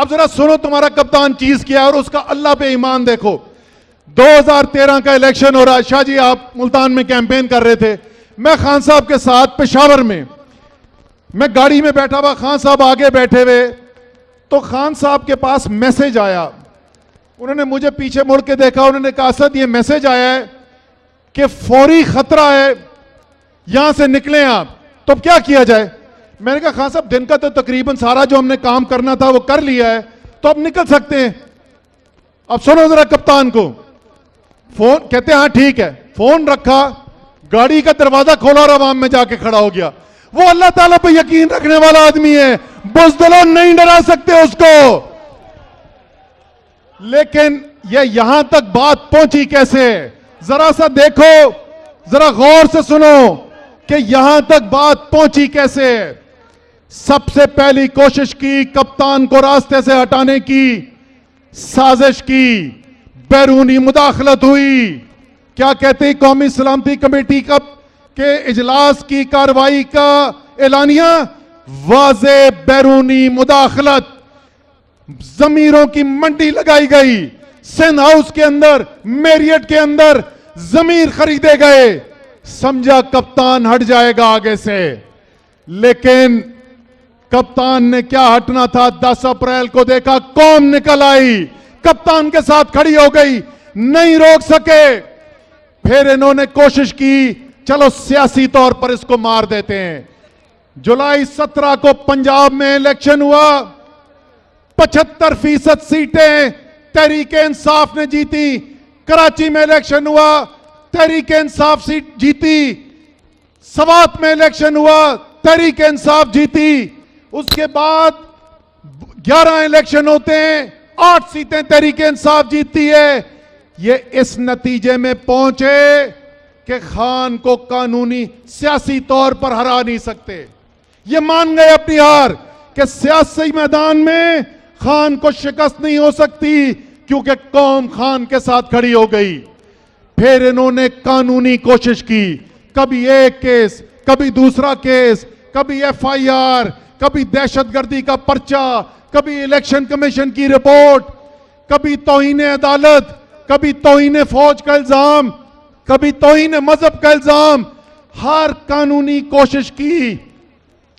अब जरा सुनो तुम्हारा कप्तान चीज क्या है और उसका अल्लाह पे ईमान देखो। 2013 का इलेक्शन हो रहा है। शाह जी आप मुल्तान में कैंपेन कर रहे थे, मैं खान साहब के साथ पेशावर में, मैं गाड़ी में बैठा हुआ, खान साहब आगे बैठे हुए, तो खान साहब के पास मैसेज आया। उन्होंने मुझे पीछे मुड़ के देखा, उन्होंने कहा असद ये मैसेज आया है कि फौरी खतरा है, यहां से निकलें आप। तो क्या किया जाए? मैंने कहा खान साहब दिन का तो तकरीबन सारा जो हमने काम करना था वो कर लिया है, तो अब निकल सकते हैं। अब सुनो जरा कप्तान को। फोन कहते हैं हाँ ठीक है, फोन रखा, गाड़ी का दरवाजा खोला और अवाम में जाके खड़ा हो गया। वो अल्लाह ताला पे यकीन रखने वाला आदमी है, बुज़दिलों नहीं डरा सकते उसको। लेकिन ये यहां तक बात पहुंची कैसे? जरा सा देखो, जरा गौर से सुनो कि यहां तक बात पहुंची कैसे। सबसे पहली कोशिश की कप्तान को रास्ते से हटाने की, साजिश की, बैरूनी मुदाखलत हुई। क्या कहते कौमी सलामती कमेटी का के इजलास की कार्रवाई का एलानिया, वाज़े बैरूनी मुदाखलत, जमीरों की मंडी लगाई गई। सिंध हाउस के अंदर, मेरियट के अंदर जमीर खरीदे गए। समझा कप्तान हट जाएगा आगे से, लेकिन कप्तान ने क्या हटना था। 10 अप्रैल को देखा कौम निकल आई, कप्तान के साथ खड़ी हो गई, नहीं रोक सके। फिर इन्होंने कोशिश की चलो सियासी तौर पर इसको मार देते हैं। जुलाई 17 को पंजाब में इलेक्शन हुआ, 75% सीटें तहरीके इंसाफ ने जीती। कराची में इलेक्शन हुआ, तहरीके इंसाफ सीट जीती। सवात में इलेक्शन हुआ, तहरीके इंसाफ जीती। उसके बाद 11 इलेक्शन होते हैं, 8 सीटें तहरीके इंसाफ जीतती है। ये इस नतीजे में पहुंचे कि खान को कानूनी सियासी तौर पर हरा नहीं सकते। ये मान गए अपनी हार कि सियासी मैदान में खान को शिकस्त नहीं हो सकती, क्योंकि कौम खान के साथ खड़ी हो गई। फिर इन्होंने कानूनी कोशिश की, कभी एक केस, कभी दूसरा केस, कभी FIR, कभी दहशतगर्दी का पर्चा, कभी इलेक्शन कमीशन की रिपोर्ट, कभी तौहीन अदालत, कभी तौहीन फौज का इल्जाम, कभी तौहीन मजहब का इल्जाम। हर कानूनी कोशिश की,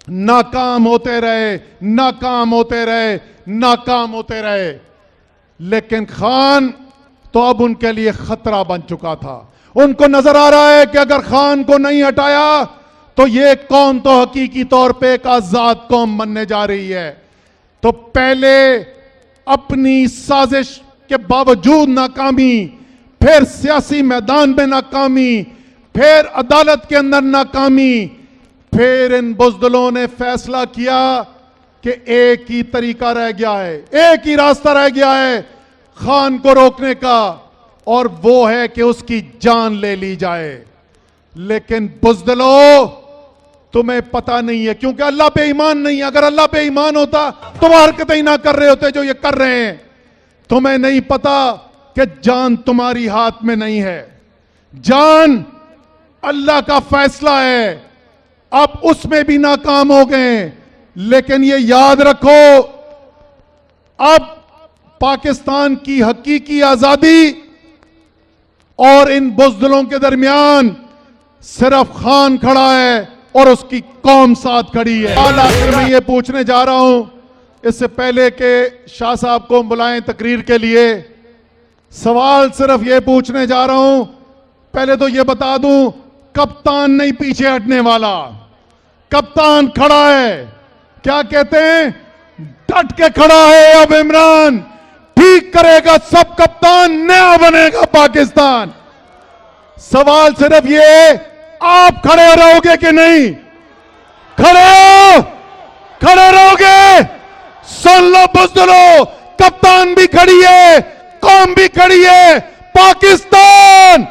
नाकाम होते रहे, नाकाम होते रहे, नाकाम होते रहे। लेकिन खान तो अब उनके लिए खतरा बन चुका था। उनको नजर आ रहा है कि अगर खान को नहीं हटाया तो ये कौम तो हकीकी तौर पे एक आजाद कौम बनने जा रही है। तो पहले अपनी साजिश के बावजूद नाकामी, फिर सियासी मैदान में नाकामी, फिर अदालत के अंदर नाकामी। फिर इन बुज़दिलों ने फैसला किया कि एक ही तरीका रह गया है, एक ही रास्ता रह गया है खान को रोकने का, और वो है कि उसकी जान ले ली जाए। लेकिन बुज़दिलों तुम्हें पता नहीं है, क्योंकि अल्लाह पे ईमान नहीं है। अगर अल्लाह पे ईमान होता तो वो हरकतें ही ना कर रहे होते जो ये कर रहे हैं। तुम्हें नहीं पता कि जान तुम्हारी हाथ में नहीं है, जान अल्लाह का फैसला है। अब उसमें भी नाकाम हो गए। लेकिन ये याद रखो, अब पाकिस्तान की हकीकी आजादी और इन बुज़दिलों के दरमियान सिर्फ खान खड़ा है और उसकी कौम साथ खड़ी है। आखिर में ये पूछने जा रहा हूं, इससे पहले कि शाह साहब को बुलाएं तकरीर के लिए, सवाल सिर्फ ये पूछने जा रहा हूं। पहले तो ये बता दूं, कप्तान नहीं पीछे हटने वाला, कप्तान खड़ा है। क्या कहते हैं, डट के खड़ा है। अब इमरान ठीक करेगा सब, कप्तान नया बनेगा पाकिस्तान। सवाल सिर्फ ये, आप खड़े रहोगे कि नहीं? खड़े हो, खड़े रहोगे? सुन लो बुज़दिलों, कप्तान भी खड़ी है, कौम भी खड़ी है, पाकिस्तान